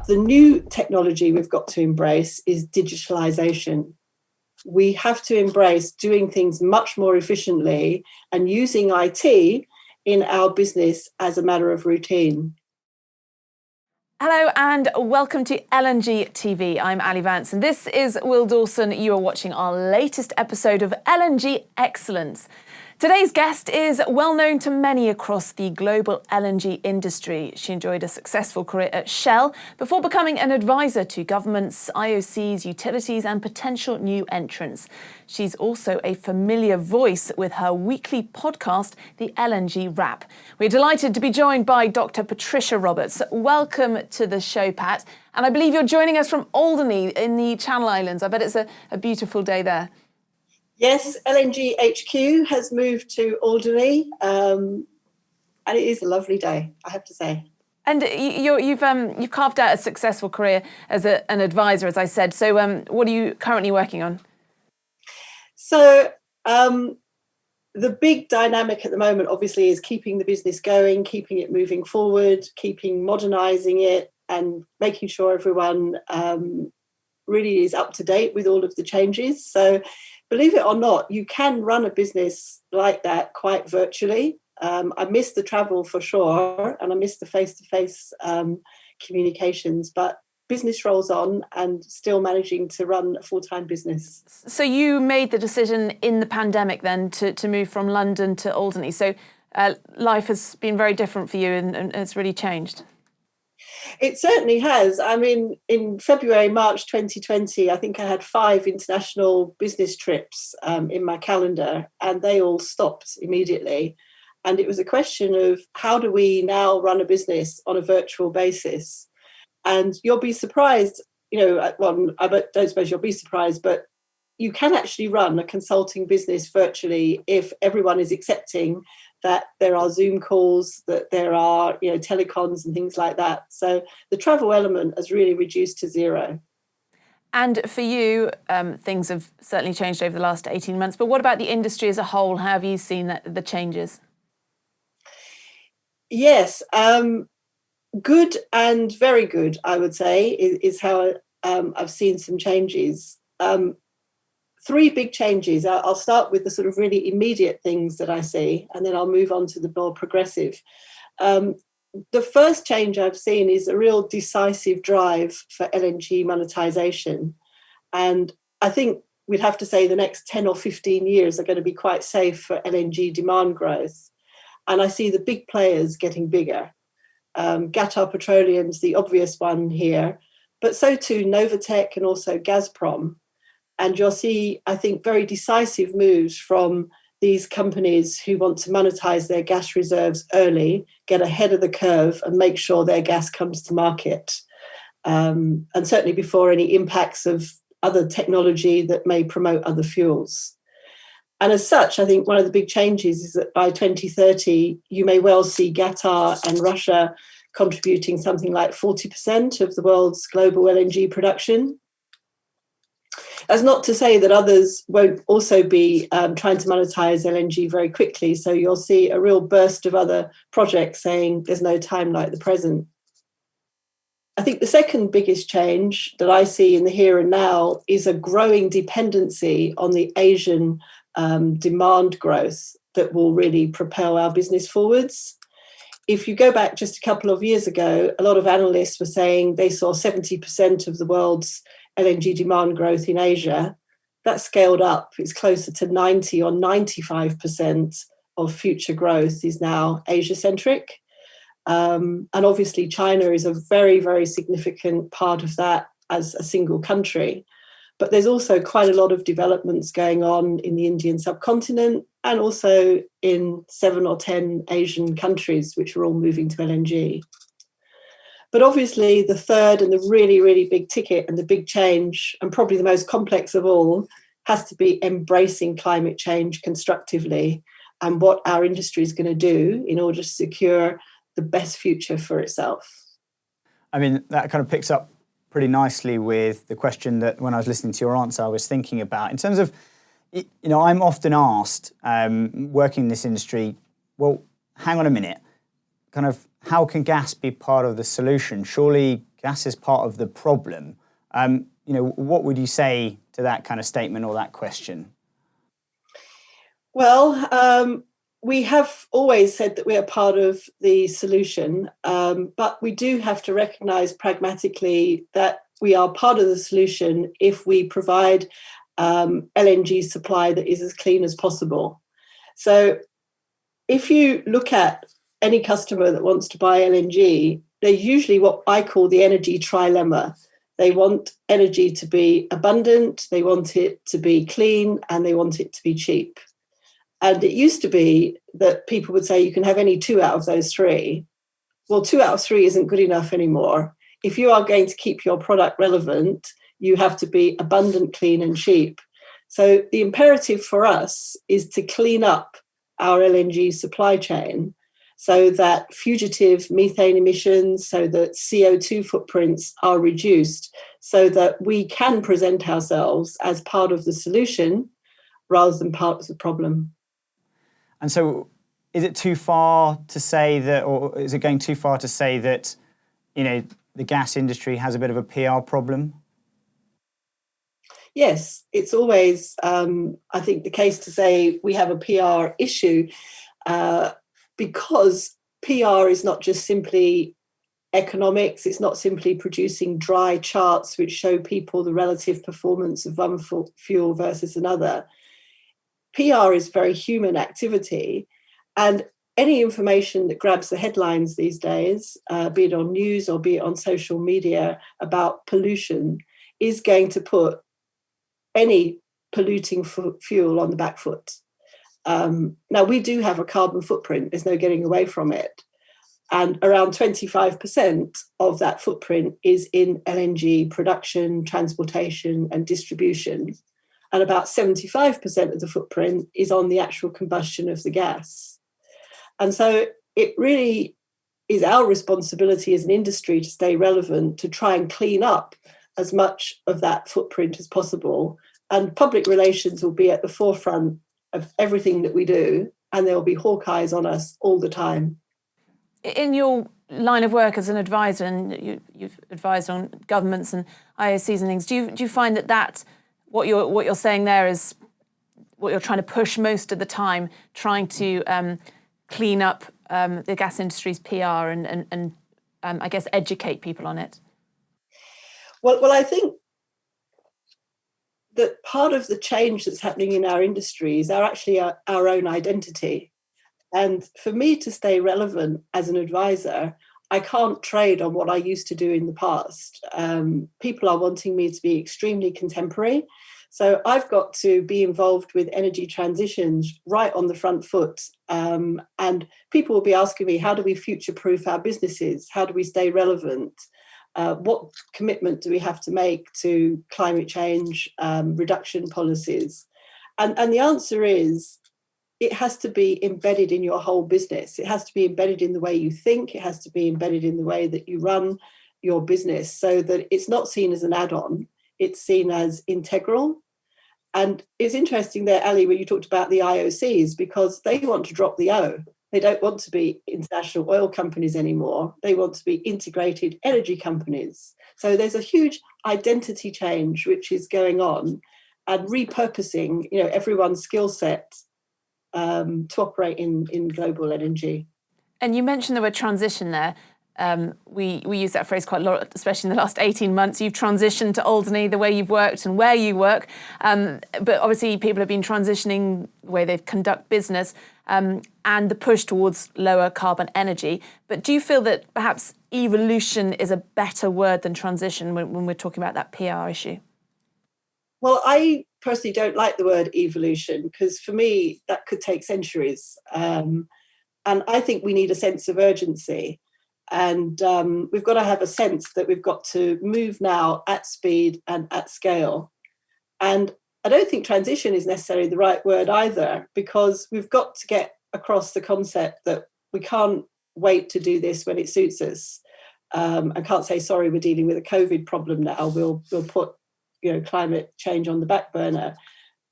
But the new technology we've got to embrace is digitalization. We have to embrace doing things much more efficiently and using IT in our business as a matter of routine. Hello and welcome to LNG TV. I'm Ali Vance and this is Will Dawson. You are watching our latest episode of LNG Excellence. Today's guest is well known to many across the global LNG industry. She enjoyed a successful career at Shell before becoming an advisor to governments, IOCs, utilities and potential new entrants. She's also a familiar voice with her weekly podcast, the LNG Wrap. We're delighted to be joined by Dr. Patricia Roberts. Welcome to the show, Pat. And I believe you're joining us from Alderney in the Channel Islands. I bet it's a beautiful day there. Yes, LNG HQ has moved to Alderney, and it is a lovely day, I have to say. And you've carved out a successful career as an advisor, as I said. So, what are you currently working on? So, the big dynamic at the moment, obviously, is keeping the business going, keeping it moving forward, keeping modernising it, and making sure everyone really is up to date with all of the changes. So, believe it or not, you can run a business like that quite virtually. I miss the travel for sure, and I miss the face-to-face communications, but business rolls on and still managing to run a full-time business. So you made the decision in the pandemic then to move from London to Alderney. So life has been very different for you and it's really changed. It certainly has. I mean, in February, March 2020, I think I had 5 international business trips in my calendar, and they all stopped immediately. And it was a question of how do we now run a business on a virtual basis? And you'll be surprised, well, I don't suppose you'll be surprised, but you can actually run a consulting business virtually if everyone is accepting that there are Zoom calls, that there are, telecoms and things like that. So the travel element has really reduced to zero. And for you, things have certainly changed over the last 18 months. But what about the industry as a whole? How have you seen the changes? Yes, good and very good, I would say, is how I've seen some changes. 3 big changes. I'll start with the sort of really immediate things that I see, and then I'll move on to the more progressive. The first change I've seen is a real decisive drive for LNG monetization. And I think we'd have to say the next 10 or 15 years are going to be quite safe for LNG demand growth. And I see the big players getting bigger. Qatar Petroleum's the obvious one here, but so too Novatek and also Gazprom. And you'll see, I think, very decisive moves from these companies who want to monetize their gas reserves early, get ahead of the curve and make sure their gas comes to market. And certainly before any impacts of other technology that may promote other fuels. And as such, I think one of the big changes is that by 2030, you may well see Qatar and Russia contributing something like 40% of the world's global LNG production. That's not to say that others won't also be trying to monetize LNG very quickly. So you'll see a real burst of other projects saying there's no time like the present. I think the second biggest change that I see in the here and now is a growing dependency on the Asian demand growth that will really propel our business forwards. If you go back just a couple of years ago, a lot of analysts were saying they saw 70% of the world's LNG demand growth in Asia. That scaled up. It's closer to 90 or 95% of future growth is now Asia-centric. And obviously China is a very, very significant part of that as a single country. But there's also quite a lot of developments going on in the Indian subcontinent and also in 7 or 10 Asian countries, which are all moving to LNG. But obviously the third and the really, really big ticket and the big change, and probably the most complex of all, has to be embracing climate change constructively and what our industry is going to do in order to secure the best future for itself. I mean, that kind of picks up pretty nicely with the question that when I was listening to your answer, I was thinking about in terms of, I'm often asked, working in this industry, well, hang on a minute, kind of how can gas be part of the solution? Surely gas is part of the problem. What would you say to that kind of statement or that question? Well, we have always said that we are part of the solution, but we do have to recognise pragmatically that we are part of the solution if we provide LNG supply that is as clean as possible. So if you look at any customer that wants to buy LNG, they're usually what I call the energy trilemma. They want energy to be abundant, they want it to be clean, and they want it to be cheap. And it used to be that people would say you can have any 2 out of those 3. Well, 2 out of 3 isn't good enough anymore. If you are going to keep your product relevant, you have to be abundant, clean, and cheap. So the imperative for us is to clean up our LNG supply chain so that fugitive methane emissions, so that CO2 footprints are reduced, so that we can present ourselves as part of the solution rather than part of the problem. And so is it too far to say that, or is it going too far to say that, the gas industry has a bit of a PR problem? Yes, it's always, I think, the case to say we have a PR issue because PR is not just simply economics. It's not simply producing dry charts which show people the relative performance of one fuel versus another. PR is very human activity, and any information that grabs the headlines these days, be it on news or be it on social media about pollution, is going to put any polluting fuel on the back foot. Now, we do have a carbon footprint. There's no getting away from it. And around 25% of that footprint is in LNG production, transportation, and distribution. And about 75% of the footprint is on the actual combustion of the gas. And so it really is our responsibility as an industry to stay relevant, to try and clean up as much of that footprint as possible. And public relations will be at the forefront of everything that we do, and there will be hawk eyes on us all the time. In your line of work as an advisor, and you've advised on governments and IOCs and things, do you find that what you're saying there is what you're trying to push most of the time, trying to clean up the gas industry's PR and I guess educate people on it? Well, I think that part of the change that's happening in our industry is actually our own identity. And for me to stay relevant as an advisor, I can't trade on what I used to do in the past. People are wanting me to be extremely contemporary. So I've got to be involved with energy transitions right on the front foot. And people will be asking me, how do we future-proof our businesses? How do we stay relevant? What commitment do we have to make to climate change reduction policies? And the answer is, it has to be embedded in your whole business. It has to be embedded in the way you think. It has to be embedded in the way that you run your business, so that it's not seen as an add-on, it's seen as integral. And it's interesting there, Ali, when you talked about the IOCs, because they want to drop the O. They don't want to be international oil companies anymore. They want to be integrated energy companies. So there's a huge identity change which is going on, and repurposing, everyone's skill set to operate in global LNG. And you mentioned the word transition there. We use that phrase quite a lot, especially in the last 18 months. You've transitioned to Alderney, the way you've worked and where you work. But obviously people have been transitioning the way they conduct business and the push towards lower carbon energy. But do you feel that perhaps evolution is a better word than transition when we're talking about that PR issue? Well, I personally don't like the word evolution, because for me, that could take centuries. And I think we need a sense of urgency. And we've got to have a sense that we've got to move now at speed and at scale. And I don't think transition is necessarily the right word either, because we've got to get across the concept that we can't wait to do this when it suits us. I can't say, sorry, we're dealing with a COVID problem now. We'll put climate change on the back burner.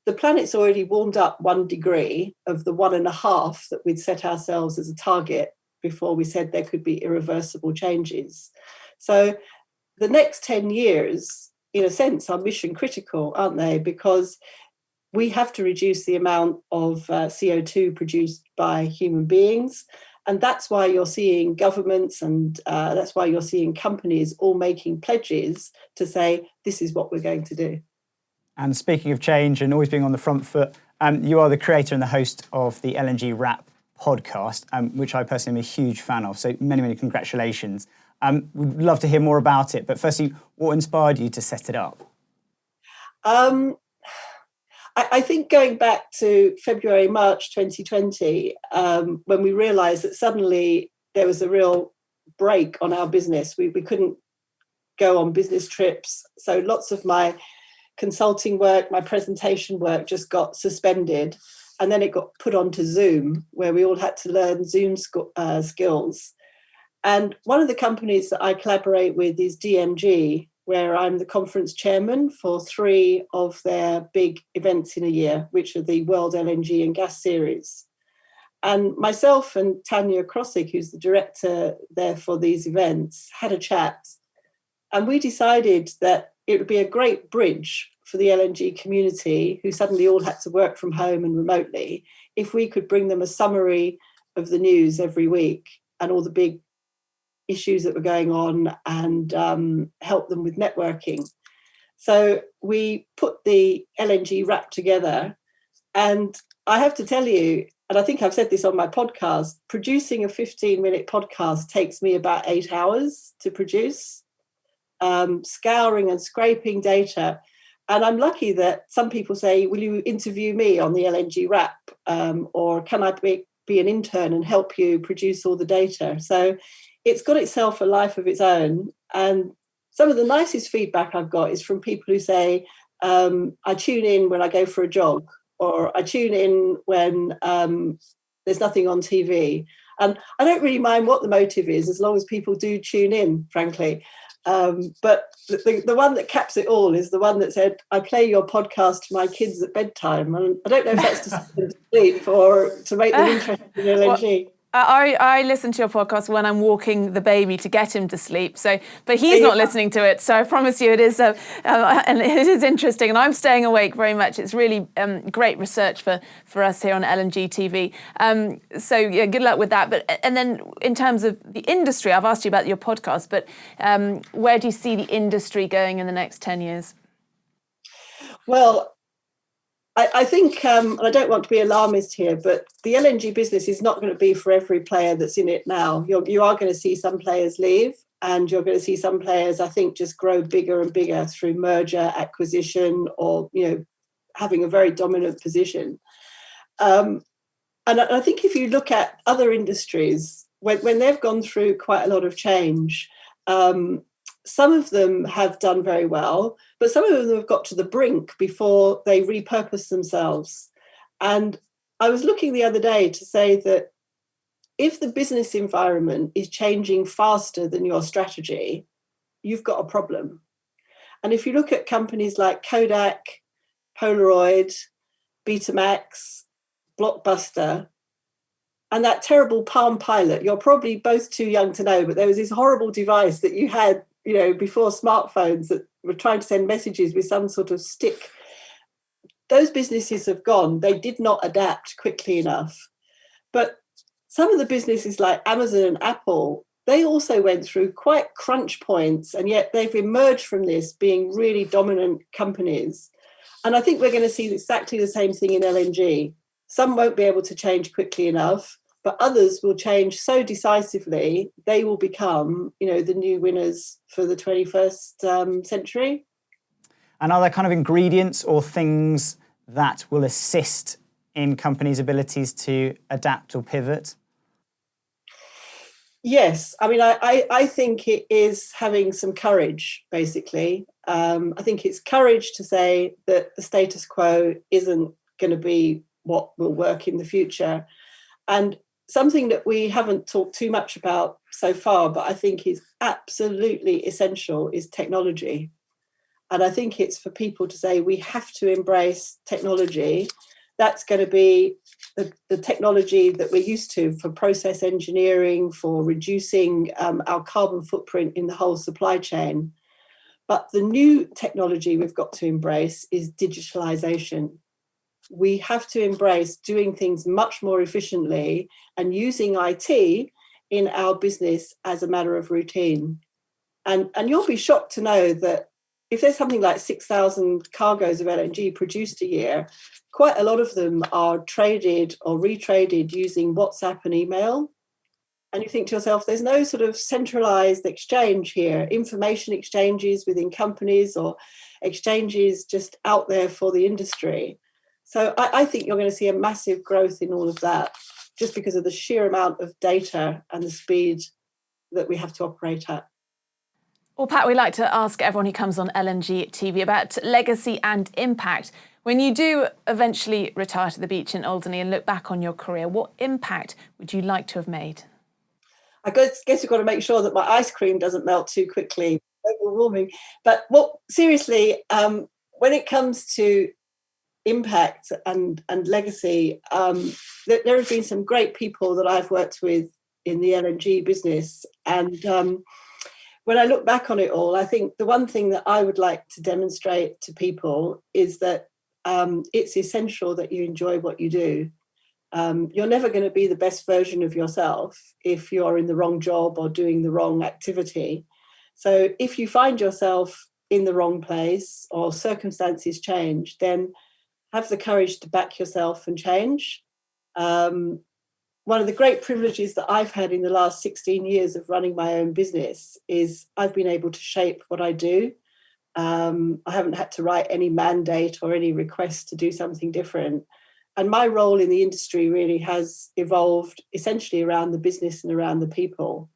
The planet's already warmed up 1 degree of the 1.5 that we'd set ourselves as a target before we said there could be irreversible changes. So the next 10 years, in a sense, are mission critical, aren't they? Because we have to reduce the amount of CO2 produced by human beings. And that's why you're seeing governments and that's why you're seeing companies all making pledges to say, this is what we're going to do. And speaking of change and always being on the front foot, you are the creator and the host of the LNG Wrap Podcast, which I personally am a huge fan of. So many, many congratulations. We'd love to hear more about it. But firstly, what inspired you to set it up? I think going back to February, March 2020, when we realised that suddenly there was a real break on our business. We couldn't go on business trips. So lots of my consulting work, my presentation work just got suspended. And then it got put onto Zoom, where we all had to learn Zoom skills. And one of the companies that I collaborate with is DMG, where I'm the conference chairman for 3 of their big events in a year, which are the World LNG and Gas Series. And myself and Tanya Krossig, who's the director there for these events, had a chat. And we decided that it would be a great bridge for the LNG community, who suddenly all had to work from home and remotely, if we could bring them a summary of the news every week and all the big issues that were going on and help them with networking. So we put the LNG Wrap together, and I have to tell you, and I think I've said this on my podcast, producing a 15-minute podcast takes me about 8 hours to produce, scouring and scraping data. And I'm lucky that some people say, will you interview me on the LNG Wrap? Or can I be an intern and help you produce all the data? So it's got itself a life of its own. And some of the nicest feedback I've got is from people who say, I tune in when I go for a jog, or I tune in when there's nothing on TV. And I don't really mind what the motive is, as long as people do tune in, frankly. But the one that caps it all is the one that said, I play your podcast to my kids at bedtime. And I don't know if that's to send them to sleep or to make them interested in LNG. I listen to your podcast when I'm walking the baby to get him to sleep. But he's not listening to it. So I promise you, it is and it is interesting. And I'm staying awake very much. It's really great research for us here on LNG TV. So yeah, good luck with that. And then in terms of the industry, I've asked you about your podcast, but where do you see the industry going in the next 10 years? Well, I think, and I don't want to be alarmist here, but the LNG business is not going to be for every player that's in it now. You are going to see some players leave, and you're going to see some players, I think, just grow bigger and bigger through merger, acquisition, or having a very dominant position. And I think if you look at other industries, when they've gone through quite a lot of change, some of them have done very well, but some of them have got to the brink before they repurpose themselves. And I was looking the other day to say that if the business environment is changing faster than your strategy, you've got a problem. And if you look at companies like Kodak, Polaroid, Betamax, Blockbuster, and that terrible Palm Pilot, you're probably both too young to know, but there was this horrible device that you had before smartphones that were trying to send messages with some sort of stick. Those businesses have gone. They did not adapt quickly enough. But some of the businesses like Amazon and Apple, they also went through quite crunch points, and yet they've emerged from this being really dominant companies. And I think we're going to see exactly the same thing in LNG. Some won't be able to change quickly enough, but others will change so decisively, they will become, the new winners for the 21st century. And are there kind of ingredients or things that will assist in companies' abilities to adapt or pivot? Yes. I mean, I think it is having some courage, basically. I think it's courage to say that the status quo isn't going to be what will work in the future. And something that we haven't talked too much about so far, but I think is absolutely essential, is technology. And I think it's for people to say we have to embrace technology. That's going to be the technology that we're used to for process engineering, for reducing our carbon footprint in the whole supply chain. But the new technology we've got to embrace is digitalization. We have to embrace doing things much more efficiently and using IT in our business as a matter of routine. And you'll be shocked to know that if there's something like 6,000 cargoes of LNG produced a year, quite a lot of them are traded or retraded using WhatsApp and email. And you think to yourself, there's no sort of centralized exchange here, information exchanges within companies or exchanges just out there for the industry. So I think you're going to see a massive growth in all of that just because of the sheer amount of data and the speed that we have to operate at. Well, Pat, we like to ask everyone who comes on LNG TV about legacy and impact. When you do eventually retire to the beach in Alderney and look back on your career, what impact would you like to have made? I guess you've got to make sure that my ice cream doesn't melt too quickly, global warming. But seriously, when it comes to impact and legacy, there have been some great people that I've worked with in the LNG business. And when I look back on it all, I think the one thing that I would like to demonstrate to people is that it's essential that you enjoy what you do. You're never going to be the best version of yourself if you're in the wrong job or doing the wrong activity. So if you find yourself in the wrong place or circumstances change, then have the courage to back yourself and change. One of the great privileges that I've had in the last 16 years of running my own business is I've been able to shape what I do. I haven't had to write any mandate or any request to do something different. And my role in the industry really has evolved essentially around the business and around the people.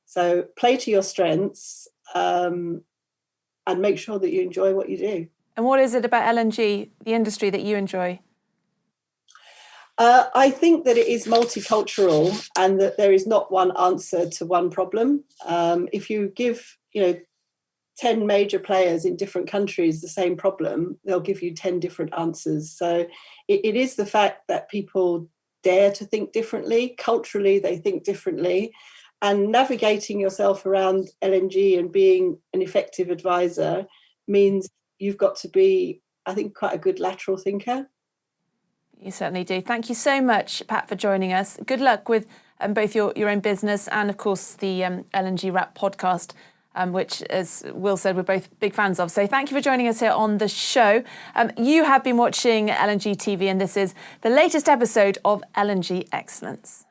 So play to your strengths and make sure that you enjoy what you do. And what is it about LNG, the industry, that you enjoy? I think that it is multicultural and that there is not one answer to one problem. If you give, 10 major players in different countries the same problem, they'll give you 10 different answers. So it is the fact that people dare to think differently. Culturally, they think differently. And navigating yourself around LNG and being an effective advisor means you've got to be, I think, quite a good lateral thinker. You certainly do. Thank you so much, Pat, for joining us. Good luck with both your own business and, of course, the LNG Wrap podcast, which, as Will said, we're both big fans of. So thank you for joining us here on the show. You have been watching LNG TV, and this is the latest episode of LNG Excellence.